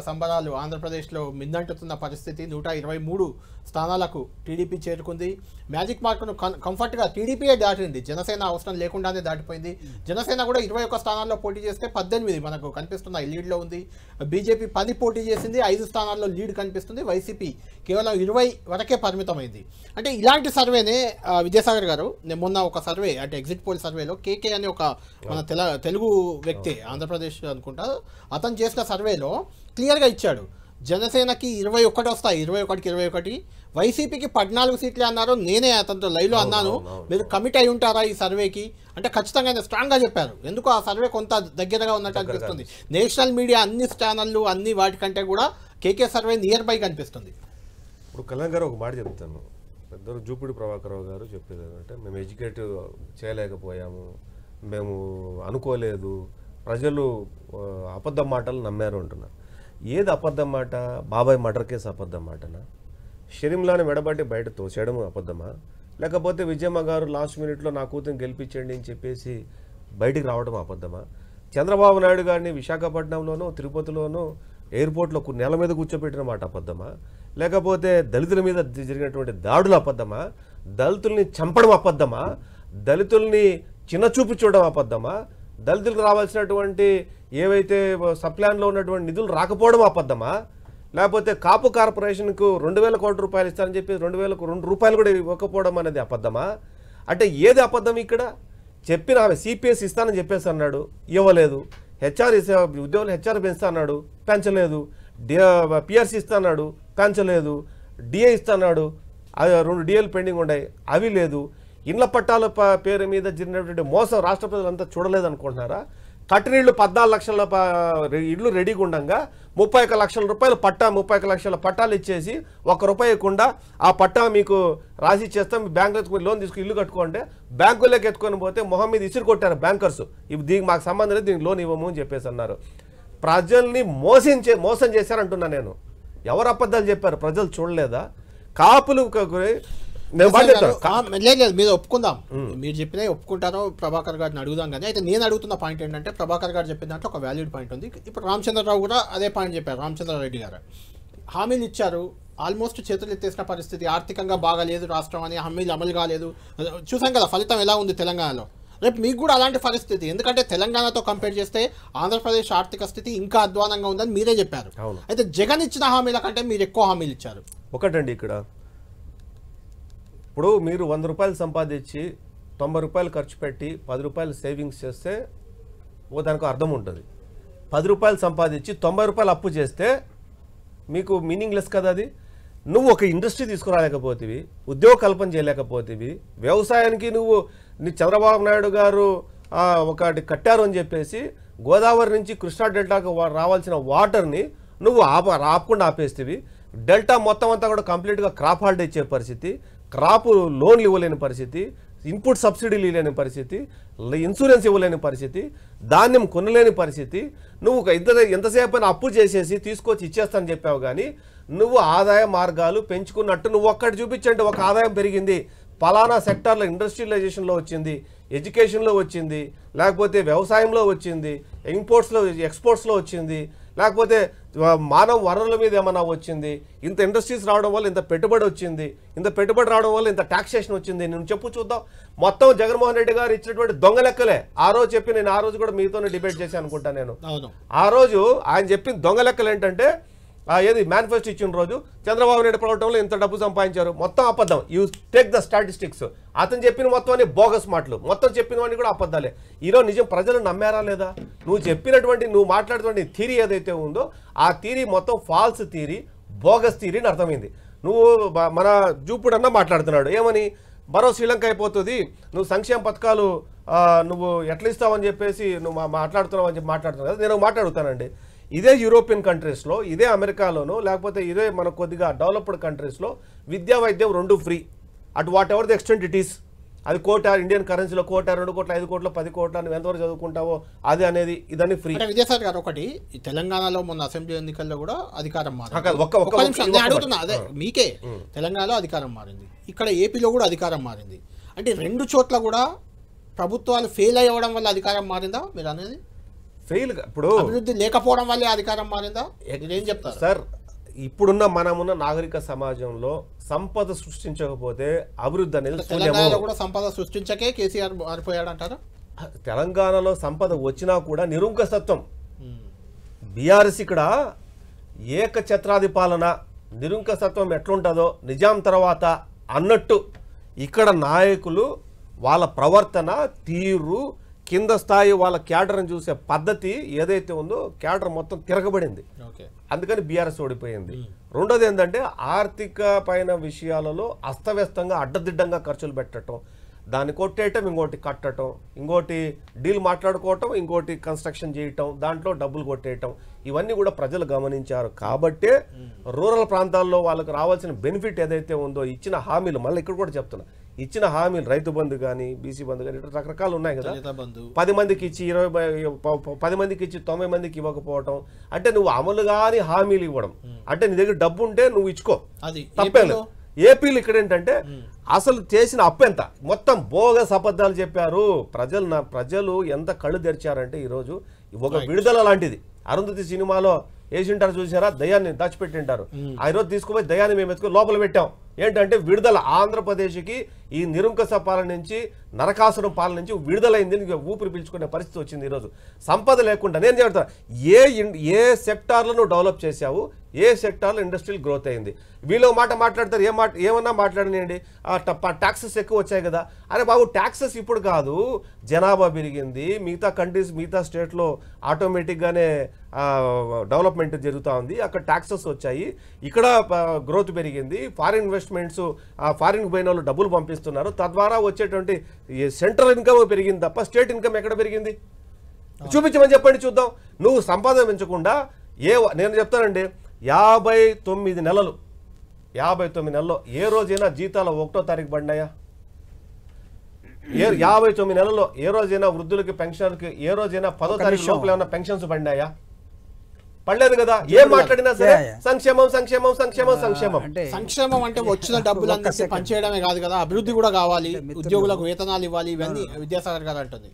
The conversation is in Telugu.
సంబరాలు ఆంధ్రప్రదేశ్లో మిందంటుతున్న పరిస్థితి 123 స్థానాలకు టీడీపీ చేరుకుంది. మ్యాజిక్ మార్కును కంఫర్ట్గా టీడీపీయే దాటింది. జనసేన అవసరం లేకుండానే దాటిపోయింది. జనసేన కూడా 21 స్థానాల్లో పోటీ చేస్తే 18 మనకు కనిపిస్తున్నాయి, లీడ్లో ఉంది. బీజేపీ 10 పోటీ చేసింది, 5 స్థానాల్లో లీడ్ కనిపిస్తుంది. వైసీపీ కేవలం 20 వరకే పరిమితమైంది. అంటే ఇలాంటి సర్వేనే విద్యాసాగర్ గారు మొన్న ఒక సర్వే అంటే ఎగ్జిట్ పోల్ సర్వేలో కేకే అనే ఒక మన తెలుగు వ్యక్తి ఆంధ్రప్రదేశ్ అనుకుంటా అతను చేసిన సర్వేలో క్లియర్గా ఇచ్చాడు. జనసేనకి 21 వస్తాయి, 21కి 21. వైసీపీకి 14 సీట్లే అన్నారు. నేనే అతనితో లైవ్లో అన్నాను, మీరు కమిట్ అయి ఉంటారా ఈ సర్వేకి అంటే ఖచ్చితంగా ఆయన స్ట్రాంగ్గా చెప్పారు. ఎందుకు ఆ సర్వే కొంత దగ్గరగా ఉన్నట్టు అనిపిస్తుంది. నేషనల్ మీడియా అన్ని ఛానళ్ళు అన్ని వాటికంటే కూడా కేకే సర్వే నియర్ బై కనిపిస్తుంది. ఇప్పుడు కళ్యాణ్ గారు ఒక మాట చెప్తాను. పెద్దలు జూపిడి ప్రభాకరరావు గారు చెప్పేది ఏంటంటే, మేము ఎడ్యుకేట్ చేయలేకపోయాము, మేము అనుకోలేదు, ప్రజలు అబద్ధం మాటలు నమ్మారు అంటున్నారు. ఏది అబద్ధం మాట? బాబాయ్ మర్డర్ కేసు అబద్ధం మాటనా? షరీంలాని మెడబట్టి బయట తోసేయడం అబద్ధమా? లేకపోతే విజయమ్మ గారు లాస్ట్ మినిట్లో నా కూతురు గెలిపించండి అని చెప్పేసి బయటికి రావడం అబద్ధమా? చంద్రబాబు నాయుడు గారిని విశాఖపట్నంలోనూ తిరుపతిలోనూ ఎయిర్పోర్ట్లో నెల మీద కూర్చోబెట్టిన మాట అబద్ధమా? లేకపోతే దళితుల మీద జరిగినటువంటి దాడులు అబద్ధమా? దళితుల్ని చంపడం అబద్ధమా? దళితుల్ని చిన్నచూపు చూడడం అబద్ధమా? దళితులకు రావాల్సినటువంటి ఏవైతే సప్లాన్లో ఉన్నటువంటి నిధులు రాకపోవడం అబద్ధమా? లేకపోతే కాపు కార్పొరేషన్కు 2,000 కోట్ల రూపాయలు ఇస్తారని చెప్పి 2,002 రూపాయలు కూడా ఇవ్వకపోవడం అనేది అబద్ధమా? అంటే ఏది అబద్ధం ఇక్కడ? చెప్పిన ఆమె సిపిఎస్ ఇస్తానని చెప్పేసి అన్నాడు, ఇవ్వలేదు. హెచ్ఆర్ ఉద్యోగులు హెచ్ఆర్ పెంచుతా అన్నాడు, పెంచలేదు. పిఆర్సీ ఇస్తా అన్నాడు, పెంచలేదు. డిఏ ఇస్తా అన్నాడు, 2 డిఏలు పెండింగ్ ఉన్నాయి, అవి లేదు. ఇండ్ల పట్టాల పేరు మీద జరిగినటువంటి మోసం రాష్ట్ర ప్రజలంతా చూడలేదు అనుకుంటున్నారా? కట్టినీళ్లు 14 లక్షల ఇళ్ళు రెడీగా ఉండగా 31 లక్షల రూపాయలు పట్టా 31 లక్షల పట్టాలు ఇచ్చేసి ₹1 ఇవ్వకుండా ఆ పట్టా మీకు రాసి ఇచ్చేస్తాం, బ్యాంకులో లోన్ తీసుకుని ఇల్లు కట్టుకోండి, బ్యాంకుల్లోకి ఎత్తుకొని పోతే మొహం మీద ఇసురు కొట్టారు బ్యాంకర్స్. ఇవి దీనికి మాకు సంబంధం లేదు, దీనికి లోన్ ఇవ్వము అని చెప్పేసి అన్నారు. ప్రజల్ని మోసం చేశారంటున్నా నేను. ఎవరు అబద్ధాలు చెప్పారు? ప్రజలు చూడలేదా? కాపులు మీరు ఒప్పుకుందాం, మీరు చెప్పినా ఒప్పుకుంటారో ప్రభాకర్ గారిని అడుగుదాం. కానీ అయితే నేను అడుగుతున్న పాయింట్ ఏంటంటే, ప్రభాకర్ గారు చెప్పిన దాంట్లో ఒక వ్యాలిడ్ పాయింట్ ఉంది. ఇప్పుడు రామచంద్రరావు కూడా అదే పాయింట్ చెప్పారు. రామచంద్రారెడ్డి గారు హామీలు ఇచ్చారు, ఆల్మోస్ట్ చేతులు ఎత్తేసిన పరిస్థితి, ఆర్థికంగా బాగాలేదు రాష్ట్రం అని, హామీలు అమలు కాలేదు. చూసాం కదా ఫలితం ఎలా ఉంది తెలంగాణలో. రేపు మీకు కూడా అలాంటి పరిస్థితి, ఎందుకంటే తెలంగాణతో కంపేర్ చేస్తే ఆంధ్రప్రదేశ్ ఆర్థిక స్థితి ఇంకా అధ్వానంగా ఉందని మీరే చెప్పారు. అయితే జగన్ ఇచ్చిన హామీల కంటే మీరు ఎక్కువ హామీలు ఇచ్చారు. ఒకటండి, ఇక్కడ ఇప్పుడు మీరు 100 రూపాయలు సంపాదించి 90 రూపాయలు ఖర్చు పెట్టి 10 రూపాయలు సేవింగ్స్ చేస్తే దానికి అర్థం ఉంటుంది. 10 రూపాయలు సంపాదించి 90 రూపాయలు అప్పు చేస్తే మీకు మీనింగ్లెస్ కదా అది. నువ్వు ఒక ఇండస్ట్రీ తీసుకురాలేకపోతేవి, ఉద్యోగ కల్పన చేయలేకపోతేవి, వ్యవసాయానికి నువ్వు చంద్రబాబు నాయుడు గారు ఒకటి కట్టారు అని చెప్పేసి గోదావరి నుంచి కృష్ణా డెల్టాకు రావాల్సిన వాటర్ని నువ్వు ఆపకుండా ఆపేస్తేవి. డెల్టా మొత్తం అంతా కూడా కంప్లీట్గా క్రాప్ హాలిడే ఇచ్చే పరిస్థితి, క్రాప్ లోన్లు ఇవ్వలేని పరిస్థితి, ఇన్పుట్ సబ్సిడీలు ఇవ్వలేని పరిస్థితి, ఇన్సూరెన్స్ ఇవ్వలేని పరిస్థితి, ధాన్యం కొనలేని పరిస్థితి. నువ్వు ఎంతసేపు అయినా అప్పు చేసేసి తీసుకొచ్చి ఇచ్చేస్తానని చెప్పావు. కానీ నువ్వు ఆదాయ మార్గాలు పెంచుకున్నట్టు నువ్వు ఒక్కటి చూపించండి. ఒక ఆదాయం పెరిగింది, పలానా సెక్టార్లో ఇండస్ట్రియలైజేషన్లో వచ్చింది, ఎడ్యుకేషన్లో వచ్చింది, లేకపోతే వ్యవసాయంలో వచ్చింది, ఇంపోర్ట్స్లో ఎక్స్పోర్ట్స్లో వచ్చింది, లేకపోతే మానవ వనరుల మీద ఏమన్నా వచ్చింది, ఇంత ఇండస్ట్రీస్ రావడం వల్ల ఇంత పెట్టుబడి వచ్చింది, ఇంత పెట్టుబడి రావడం వల్ల ఇంత టాక్సేషన్ వచ్చింది, నేను చెప్పు చూద్దాం. మొత్తం జగన్మోహన్ రెడ్డి గారు ఇచ్చినటువంటి దొంగ లెక్కలే. ఆ రోజు చెప్పి నేను ఆ రోజు కూడా మీతోనే డిబేట్ చేశాను అనుకుంటా నేను. ఆ రోజు ఆయన చెప్పిన దొంగ లెక్కలు ఏంటంటే, ఏది మేనిఫెస్టో ఇచ్చిన రోజు చంద్రబాబు నాయుడు ప్రభుత్వంలో ఇంత డబ్బు సంపాదించారు, మొత్తం అబద్ధం. You take the statistics. అతను చెప్పిన మొత్తం అన్ని బోగస్ మాటలు, మొత్తం చెప్పినవన్నీ కూడా అబద్ధాలే. ఈరోజు నిజం ప్రజలు నమ్మారా లేదా? నువ్వు మాట్లాడుతున్న థీరీ ఏదైతే ఉందో ఆ థీరీ మొత్తం ఫాల్స్ థీరీ, బోగస్ థీరీ అని అర్థమైంది. నువ్వు మన జూపుడన్నా మాట్లాడుతున్నాడు ఏమని, మరో శ్రీలంక అయిపోతుంది, నువ్వు సంక్షేమ పథకాలు నువ్వు ఎట్లా ఇస్తావని చెప్పేసి నువ్వు మాట్లాడుతున్నావు అని చెప్పి మాట్లాడుతున్నావు కదా. నేను మాట్లాడుతానండి, ఇదే యూరోపియన్ కంట్రీస్లో, ఇదే అమెరికాలోనో, లేకపోతే ఇదే మన కొద్దిగా డెవలప్డ్ కంట్రీస్లో విద్యా వైద్యం 2 free. At what ever the extent it is. అది ఇండియన్ కరెన్సీలో 1 కోటి, 2 కోట్ల, 5 కోట్ల, 10 కోట్ల, నువ్వు ఎంతవరకు చదువుకుంటావో అది అనేది ఇదన్నీ ఫ్రీ. విజయసాగర్ గారు ఒకటి, తెలంగాణలో మొన్న అసెంబ్లీ ఎన్నికల్లో కూడా అధికారం మారింది. అదే మీకే తెలంగాణలో అధికారం మారింది, ఇక్కడ ఏపీలో కూడా అధికారం మారింది. అంటే 2 చోట్ల కూడా ప్రభుత్వాలు ఫెయిల్ అయ్యడం వల్ల అధికారం మారిందా మీరు అనేది? ఫెయిల్ ఇప్పుడు అభివృద్ధి లేకపోవడం వల్లే అధికారం మారిందా ఏం చెప్తారు సార్? ఇప్పుడున్న మనమున్న నాగరిక సమాజంలో సంపద సృష్టించకపోతే అభివృద్ధి అనేది తెలంగాణలో కూడా సంపద సృష్టించకే కేసీఆర్ మారిపోయాడు అంటారా? తెలంగాణలో సంపద వచ్చినా కూడా నిరుంకసత్వం. బీఆర్ఎస్ ఇక్కడ ఏకఛత్రాధిపాలన నిరుంకసత్వం ఎట్లుంటుందో నిజాం తర్వాత అన్నట్టు ఇక్కడ నాయకులు వాళ్ళ ప్రవర్తన తీరు కింద స్థాయి వాళ్ళ క్యాడర్ని చూసే పద్ధతి ఏదైతే ఉందో క్యాడర్ మొత్తం తిరగబడింది. అందుకని బీఆర్ఎస్ ఓడిపోయింది. రెండోది ఏంటంటే ఆర్థిక పైన విషయాలలో అస్తవ్యస్తంగా అడ్డదిడ్డంగా ఖర్చులు పెట్టడం, దాన్ని కొట్టేయటం, ఇంకోటి కట్టడం, ఇంకోటి డీల్ మాట్లాడుకోవటం, ఇంకోటి కన్స్ట్రక్షన్ చేయటం, దాంట్లో డబ్బులు కొట్టేయటం, ఇవన్నీ కూడా ప్రజలు గమనించారు. కాబట్టే రూరల్ ప్రాంతాల్లో వాళ్ళకి రావాల్సిన బెనిఫిట్ ఏదైతే ఉందో ఇచ్చిన హామీలు, మళ్ళీ ఇక్కడ కూడా చెప్తున్నా, ఇచ్చిన హామీలు రైతు బంధు కానీ బీసీ బంధు కానీ ఇట్లా రకరకాలు ఉన్నాయి కదా. 10 మందికి ఇచ్చి 10 మందికి ఇచ్చి 90 మందికి ఇవ్వకపోవటం అంటే నువ్వు అమలు కాని హామీలు ఇవ్వడం. అంటే నీ దగ్గర డబ్బు ఉంటే నువ్వు ఇచ్చుకో, తప్పేలేదు. ఏపీలు ఇక్కడ ఏంటంటే అసలు చేసిన అప్పు ఎంత, మొత్తం బోగస్ అబద్ధాలు చెప్పారు. ప్రజలు ఎంత కళ్ళు తెరిచారంటే ఈరోజు ఒక విడుదల లాంటిది. అరుంధతి సినిమాలో వేసింటారు చూసారా, దయాన్ని దాచిపెట్టింటారు. ఆ రోజు తీసుకుపోయి దయాన్ని మేము ఎత్తుకుని లోపల పెట్టాం. ఏంటంటే విడుదల, ఆంధ్రప్రదేశ్కి ఈ నిరుంకస పాలన నుంచి, నరకాసురం పాలన నుంచి విడుదలైంది, ఊపిరి పీల్చుకునే పరిస్థితి వచ్చింది. ఈరోజు సంపద లేకుండా నేను చెప్తాను, ఏ సెక్టార్లను డెవలప్ చేశావు, ఏ సెక్టార్లో ఇండస్ట్రియల్ గ్రోత్ అయింది. వీళ్ళు మాట మాట్లాడతారు, ఏమన్నా మాట్లాడనండి, ట్యాక్సెస్ ఎక్కువ వచ్చాయి కదా. అరే బాబు, ట్యాక్సెస్ ఇప్పుడు కాదు, జనాభా పెరిగింది, మిగతా కంట్రీస్ మిగతా స్టేట్లో ఆటోమేటిక్గానే డెవలప్మెంట్ జరుగుతూ ఉంది, అక్కడ ట్యాక్సెస్ వచ్చాయి, ఇక్కడ గ్రోత్ పెరిగింది, ఫారిన్ ఇన్వెస్ట్మెంట్స్ ఫారిన్కి పోయిన వాళ్ళు డబ్బులు పంపిస్తున్నారు, తద్వారా వచ్చేటువంటి సెంట్రల్ ఇన్కమ్ పెరిగింది తప్ప స్టేట్ ఇన్కమ్ ఎక్కడ పెరిగింది చూపించమని చెప్పండి చూద్దాం. నువ్వు సంపాదన పెంచకుండా నేను చెప్తానండి, 59 నెలల్లో ఏ రోజైనా జీతాలు 1వ తారీఖు పడినాయా? 59 నెలల్లో ఏ రోజైనా వృద్ధులకి పెన్షన్లకి ఏ రోజైనా 10వ తారీఖు లోపల ఏమైనా పెన్షన్స్ పడినాయా? పడలేదు కదా. ఏం మాట్లాడినా సరే సంక్షేమం సంక్షేమం సంక్షేమం సంక్షేమం. సంక్షేమం అంటే వచ్చిన డబ్బులు పనిచేయడమే కాదు కదా, అభివృద్ధి కూడా కావాలి, ఉద్యోగులకు వేతనాలు ఇవ్వాలి, ఇవన్నీ విద్యాసాగర్ గారు అంటుంది.